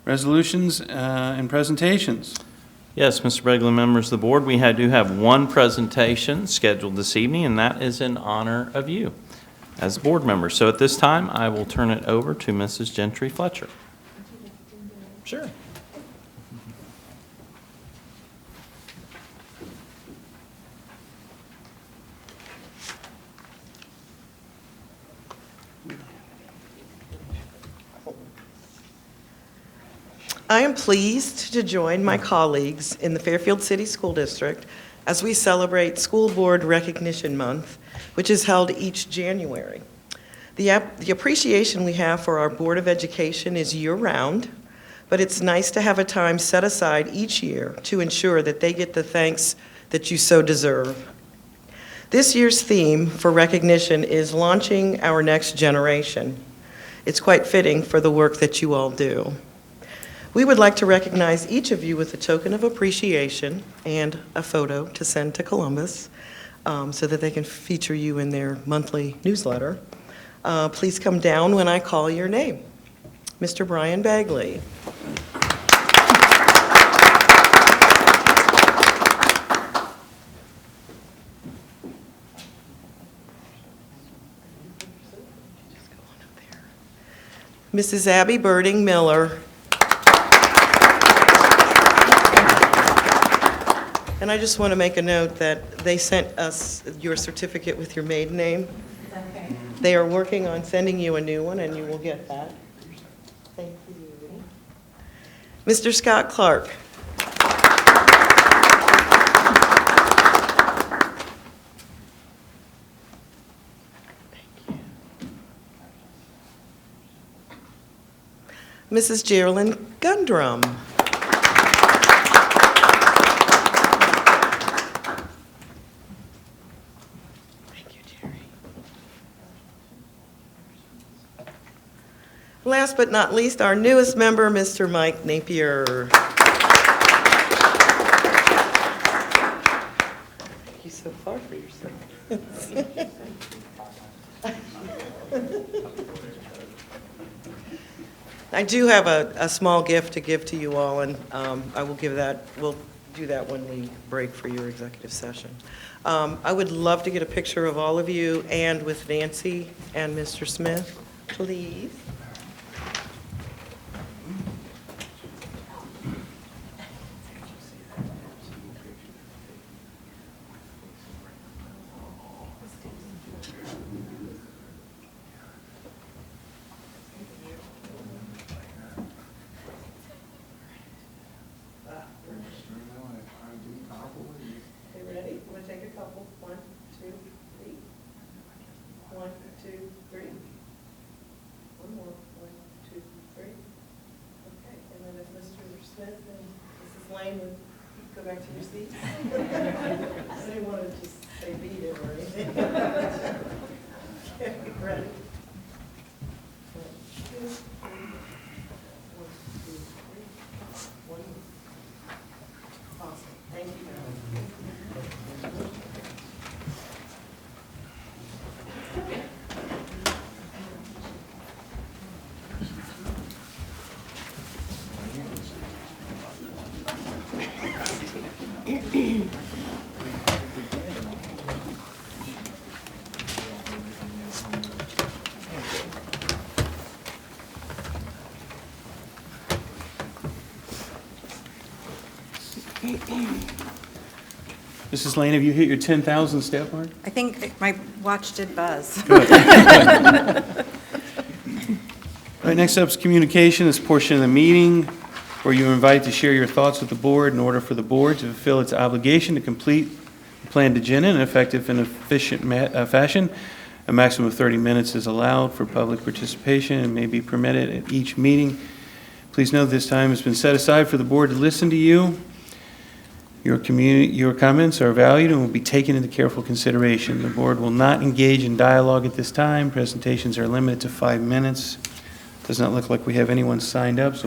Resolutions and presentations. Yes, Mr. Begler, members of the board, we do have one presentation scheduled this evening, and that is in honor of you as a board member. So at this time, I will turn it over to Mrs. Gentry Fletcher. Sure. I am pleased to join my colleagues in the Fairfield City School District as we celebrate School Board Recognition Month, which is held each January. The appreciation we have for our Board of Education is year-round, but it's nice to have a time set aside each year to ensure that they get the thanks that you so deserve. This year's theme for recognition is Launching Our Next Generation. It's quite fitting for the work that you all do. We would like to recognize each of you with a token of appreciation and a photo to send to Columbus so that they can feature you in their monthly newsletter. Please come down when I call your name. Mr. Brian Bagley. Mrs. Abby Birding Miller. And I just want to make a note that they sent us your certificate with your maiden name. Okay. They are working on sending you a new one, and you will get that. Thank you. Mr. Scott Clark. Thank you. Mrs. Geraldine Gundrum. Last but not least, our newest member, Mr. Mike Napier. Thank you so far for yourself. I do have a small gift to give to you all, and I will give that. We'll do that when we break for your executive session. I would love to get a picture of all of you and with Nancy and Mr. Smith, please. Go back to your seats. I didn't want to just say beat it or anything. Okay, ready? 1, 2, 3. 1, 2, 3. 1. Awesome. Thank you. Mrs. Lane, have you hit your 10,000 step mark? I think my watch did buzz. All right, next up is communication, this portion of the meeting where you are invited to share your thoughts with the board in order for the board to fulfill its obligation to complete the planned agenda in an effective and efficient fashion. A maximum of 30 minutes is allowed for public participation and may be permitted at each meeting. Please note this time has been set aside for the board to listen to you. Your comments are valued and will be taken into careful consideration. The board will not engage in dialogue at this time. Presentations are limited to 5 minutes. Does not look like we have anyone signed up, so